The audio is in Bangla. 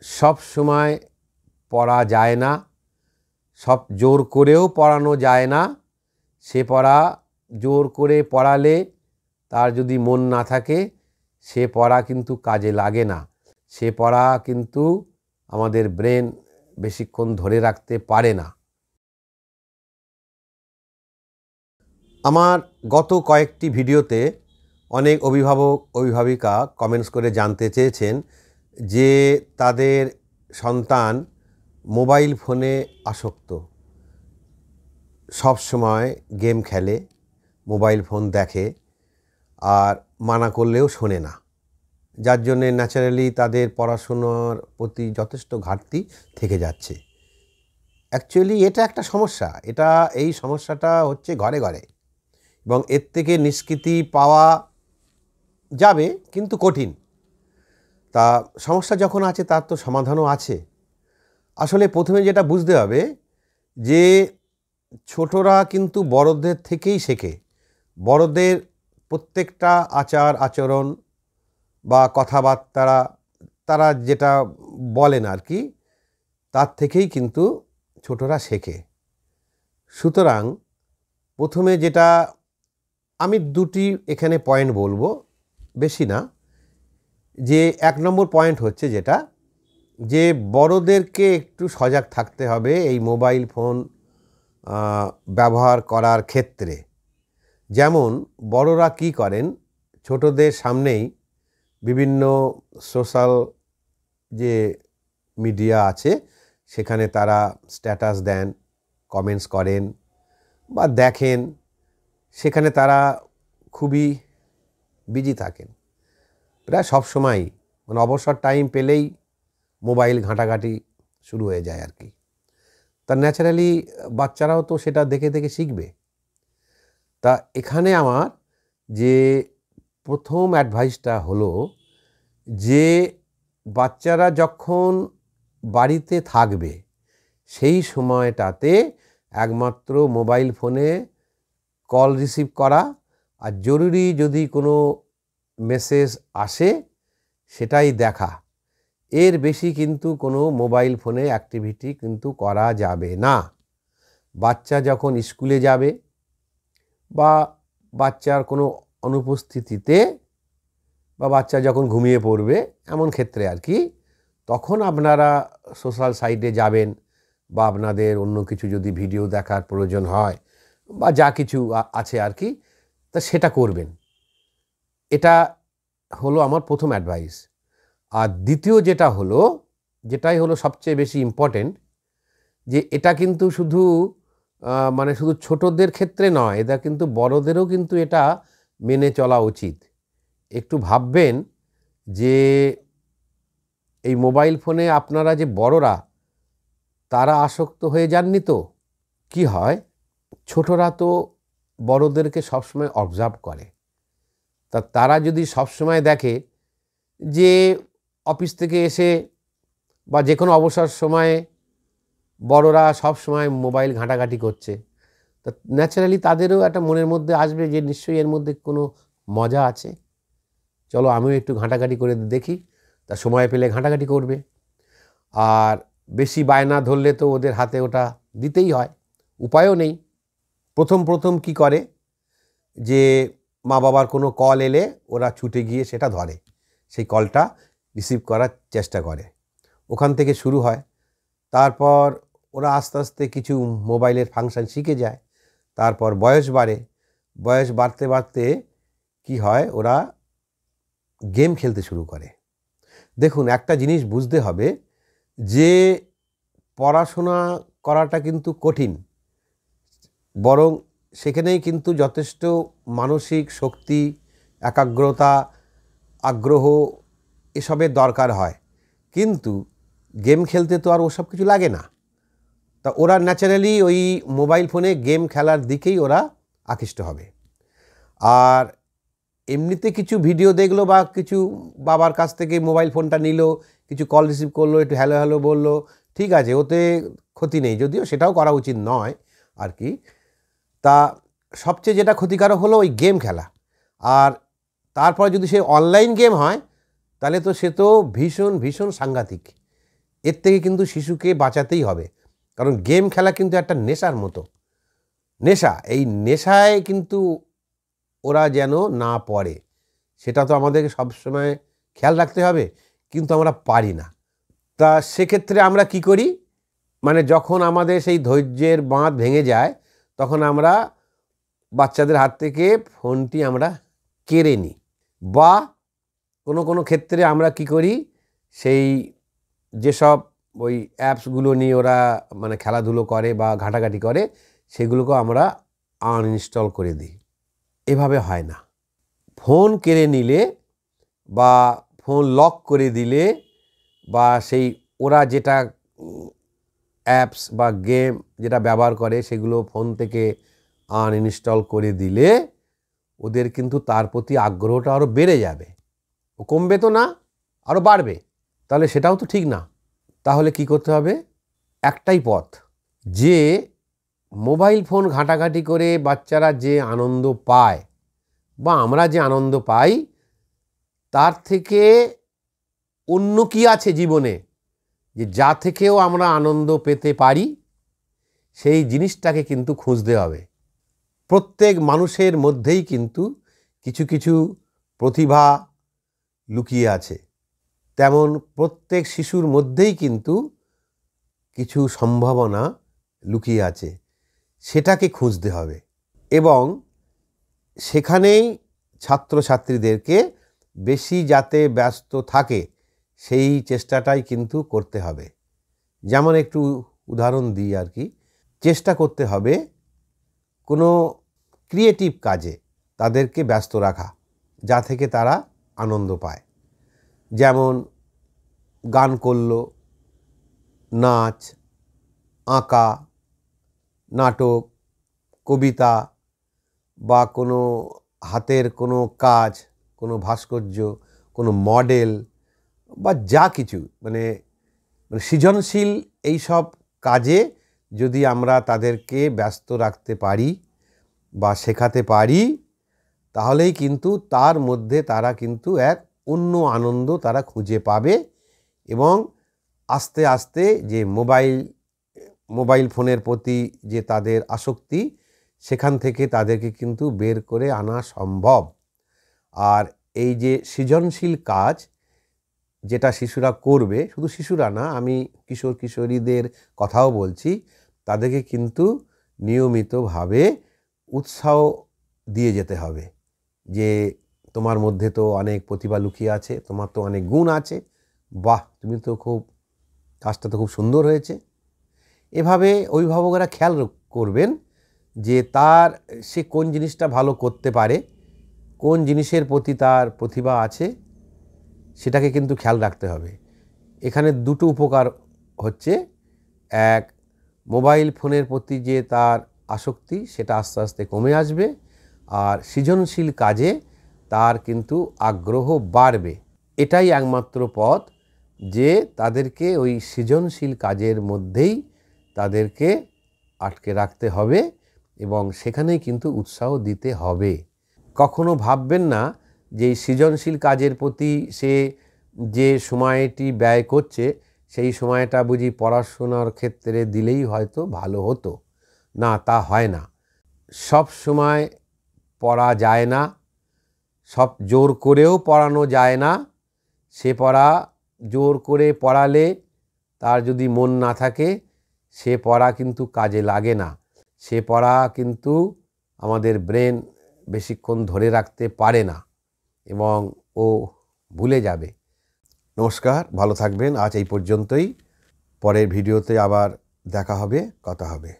সব সময় পড়া যায় না, সব জোর করেও পড়ানো যায় না। সে পড়া জোর করে পড়ালে তার যদি মন না থাকে সে পড়া কিন্তু কাজে লাগে না, সে পড়া কিন্তু আমাদের ব্রেন বেশিক্ষণ ধরে রাখতে পারে না। আমার গত কয়েকটি ভিডিওতে অনেক অভিভাবক অভিভাবিকা কমেন্টস করে জানতে চেয়েছেন যে তাদের সন্তান মোবাইল ফোনে আসক্ত, সব সময় গেম খেলে, মোবাইল ফোন দেখে, আর মানা করলেও শোনে না, যার জন্যে ন্যাচারালি তাদের পড়াশোনার প্রতি যথেষ্ট ঘাটতি থেকে যাচ্ছে। অ্যাকচুয়ালি এটা একটা সমস্যা, এই সমস্যাটা হচ্ছে ঘরে ঘরে, এবং এর থেকে নিষ্কৃতি পাওয়া যাবে কিন্তু কঠিন। তা সমস্যা যখন আছে তার তো সমাধানও আছে। আসলে প্রথমে যেটা বুঝতে হবে যে ছোটরা কিন্তু বড়দের থেকেই শেখে। বড়দের প্রত্যেকটা আচার আচরণ বা কথাবার্তা তারা যেটা বলেন আর কি, তার থেকেই কিন্তু ছোটরা শেখে। সুতরাং প্রথমে যেটা আমি দুটি এখানে পয়েন্ট বলবো, বেশি না, যে 1 নম্বর পয়েন্ট হচ্ছে যেটা, যে বড়দেরকে একটু সজাগ থাকতে হবে এই মোবাইল ফোন ব্যবহার করার ক্ষেত্রে। যেমন বড়রা কি করেন, ছোটদের সামনেই বিভিন্ন সোশ্যাল যে মিডিয়া আছে সেখানে তারা স্ট্যাটাস দেন, কমেন্টস করেন বা দেখেন, সেখানে তারা খুবই বিজি থাকেন, প্রায় সবসময়ই, মানে অবসর টাইম পেলেই মোবাইল ঘাঁটাঘাঁটি শুরু হয়ে যায় আর কি। তা ন্যাচারালি বাচ্চারাও তো সেটা দেখে দেখে শিখবে। তা এখানে আমার যে প্রথম অ্যাডভাইসটা হলো যে বাচ্চারা যখন বাড়িতে থাকবে সেই সময়টাতে একমাত্র মোবাইল ফোনে কল রিসিভ করা, আর জরুরি যদি কোনো মেসেজ আসে সেটাই দেখা, এর বেশি কিন্তু কোনো মোবাইল ফোনে অ্যাক্টিভিটি কিন্তু করা যাবে না। বাচ্চা যখন স্কুলে যাবে বা বাচ্চার কোনো অনুপস্থিতিতে বা বাচ্চা যখন ঘুমিয়ে পড়বে এমন ক্ষেত্রে আর কি, তখন আপনারা সোশ্যাল সাইটে যাবেন বা আপনাদের অন্য কিছু যদি ভিডিও দেখার প্রয়োজন হয় বা যা কিছু আছে আর কি, তা সেটা করবেন। এটা হলো আমার প্রথম অ্যাডভাইস। আর দ্বিতীয় যেটাই হলো সবচেয়ে বেশি ইম্পর্টেন্ট, যে এটা কিন্তু শুধু শুধু ছোটদের ক্ষেত্রে নয়, এটা কিন্তু বড়দেরও কিন্তু এটা মেনে চলা উচিত। একটু ভাববেন যে এই মোবাইল ফোনে আপনারা যে বড়রা তারা আসক্ত হয়ে যাননি তো? কি হয়, ছোটরা তো বড়দেরকে সবসময় অবজার্ভ করে। তা তারা যদি সবসময় দেখে যে অফিস থেকে এসে বা যে কোনো অবসর সময়ে বড়রা সব সময় মোবাইল ঘাঁটাঘাঁটি করছে, তা ন্যাচারালি তাদেরও একটা মনের মধ্যে আসবে যে নিশ্চয়ই এর মধ্যে কোনো মজা আছে, চলো আমিও একটু ঘাঁটাঘাঁটি করে দেখি। তা সময় পেলে ঘাঁটাঘাঁটি করবে। আর বেশি বায়না ধরলে তো ওদের হাতে ওটা দিতেই হয়, উপায়ও নেই। প্রথম কি করে, যে মা বাবার কোনো কল এলে ওরা ছুটে গিয়ে সেটা ধরে, সেই কলটা রিসিভ করার চেষ্টা করে, ওখান থেকে শুরু হয়। তারপর ওরা আস্তে আস্তে কিছু মোবাইলের ফাংশন শিখে যায়। তারপর বয়স বাড়তে বাড়তে কি হয়, ওরা গেম খেলতে শুরু করে। দেখুন, একটা জিনিস বুঝতে হবে যে পড়াশোনা করাটা কিন্তু কঠিন, বরং সেখানেই কিন্তু যথেষ্ট মানসিক শক্তি, একাগ্রতা, আগ্রহ এসবের দরকার হয়। কিন্তু গেম খেলতে তো আর ওসব কিছু লাগে না। তা ওরা ন্যাচারালি ওই মোবাইল ফোনে গেম খেলার দিকেই ওরা আকৃষ্ট হবে। আর এমনিতে কিছু ভিডিও দেখলো বা কিছু বাবার কাছ থেকে মোবাইল ফোনটা নিল, কিছু কল রিসিভ করলো, একটু হ্যালো হ্যালো বললো, ঠিক আছে, ওতে ক্ষতি নেই, যদিও সেটাও করা উচিত নয় আর কি। তা সবচেয়ে যেটা ক্ষতিকারক হলো ওই গেম খেলা। আর তারপর যদি সে অনলাইন গেম হয় তাহলে তো সে তো ভীষণ ভীষণ সাংঘাতিক। এর থেকে কিন্তু শিশুকে বাঁচাতেই হবে। কারণ গেম খেলা কিন্তু একটা নেশার মতো নেশা। এই নেশায় কিন্তু ওরা যেন না পড়ে, সেটা তো আমাদেরকে সবসময় খেয়াল রাখতে হবে, কিন্তু আমরা পারি না। তা সেক্ষেত্রে আমরা কি করি, মানে যখন আমাদের সেই ধৈর্যের বাঁধ ভেঙে যায় তখন আমরা বাচ্চাদের হাত থেকে ফোনটি আমরা কেড়ে নিই, বা কোনো কোনো ক্ষেত্রে আমরা কি করি, সেই যেসব ওই অ্যাপসগুলো নিয়ে ওরা মানে খেলাধুলো করে বা ঘাঁটাঘাঁটি করে সেগুলোকে আমরা আনইনস্টল করে দিই। এভাবে হয় না। ফোন কেড়ে নিলে বা ফোন লক করে দিলে বা সেই ওরা যেটা অ্যাপস বা গেম যেটা ব্যবহার করে সেগুলো ফোন থেকে আনইনস্টল করে দিলে ওদের কিন্তু তার প্রতি আগ্রহটা আরও বেড়ে যাবে। ও কমবে তো না, আরও বাড়বে। তাহলে সেটাও তো ঠিক না। তাহলে কি করতে হবে, একটাই পথ, যে মোবাইল ফোন ঘাঁটাঘাঁটি করে বাচ্চারা যে আনন্দ পায় বা আমরা যে আনন্দ পাই তার থেকে অন্য কি আছে জীবনে যে যা থেকেও আমরা আনন্দ পেতে পারি, সেই জিনিসটাকে কিন্তু খুঁজতে হবে। প্রত্যেক মানুষের মধ্যেই কিন্তু কিছু কিছু প্রতিভা লুকিয়ে আছে, তেমন প্রত্যেক শিশুর মধ্যেই কিন্তু কিছু সম্ভাবনা লুকিয়ে আছে, সেটাকে খুঁজতে হবে। এবং সেখানেই ছাত্রছাত্রীদেরকে বেশি যাতে ব্যস্ত থাকে সেই চেষ্টাটাই কিন্তু করতে হবে। যেমন একটু উদাহরণ দিই আর কি, চেষ্টা করতে হবে কোনো ক্রিয়েটিভ কাজে তাদেরকে ব্যস্ত রাখা, যা থেকে তারা আনন্দ পায়। যেমন গান করলো, নাচ, আঁকা, নাটক, কবিতা বা কোনো হাতের কোনো কাজ, কোনো ভাস্কর্য, কোনো মডেল বা যা কিছু মানে সৃজনশীল এই সব কাজে যদি আমরা তাদেরকে ব্যস্ত রাখতে পারি বা শেখাতে পারি, তাহলেই কিন্তু তার মধ্যে তারা কিন্তু এক অন্য আনন্দ তারা খুঁজে পাবে। এবং আস্তে আস্তে যে মোবাইল ফোনের প্রতি যে তাদের আসক্তি, সেখান থেকে তাদেরকে কিন্তু বের করে আনা সম্ভব। আর এই যে সৃজনশীল কাজ যেটা শিশুরা করবে, শুধু শিশুরা না, আমি কিশোর কিশোরীদের কথাও বলছি, তাদেরকে কিন্তু নিয়মিতভাবে উৎসাহ দিয়ে যেতে হবে যে তোমার মধ্যে তো অনেক প্রতিভা লুকিয়ে আছে, তোমার তো অনেক গুণ আছে, বাহ তুমি তো কাজটা তো খুব সুন্দর হয়েছে। এভাবে অভিভাবকরা খেয়াল করবেন যে সে কোন জিনিসটা ভালো করতে পারে, কোন জিনিসের প্রতি তার প্রতিভা আছে, সেটাকে কিন্তু খেয়াল রাখতে হবে। এখানে দুটো উপকার হচ্ছে, এক, মোবাইল ফোনের প্রতি যে তার আসক্তি সেটা আস্তে আস্তে কমে আসবে, আর সৃজনশীল কাজে তার কিন্তু আগ্রহ বাড়বে। এটাই একমাত্র পথ যে তাদেরকে ওই সৃজনশীল কাজের মধ্যেই তাদেরকে আটকে রাখতে হবে এবং সেখানেই কিন্তু উৎসাহ দিতে হবে। কখনো ভাববেন না যে এই সৃজনশীল কাজের প্রতি সে যে সময়টি ব্যয় করছে সেই সময়টা বুঝি পড়াশোনার ক্ষেত্রে দিলেই হয়তো ভালো হতো। না, তা হয় না। সব সময় পড়া যায় না, সব জোর করেও পড়ানো যায় না। সে পড়া জোর করে পড়ালে তার যদি মন না থাকে, সে পড়া কিন্তু কাজে লাগে না। সে পড়া কিন্তু আমাদের ব্রেন বেশিক্ষণ ধরে রাখতে পারে না এবং ও ভুলে যাবে। নমস্কার, ভালো থাকবেন। আজ এই পর্যন্তই। পরের ভিডিওতে আবার দেখা হবে, কথা হবে।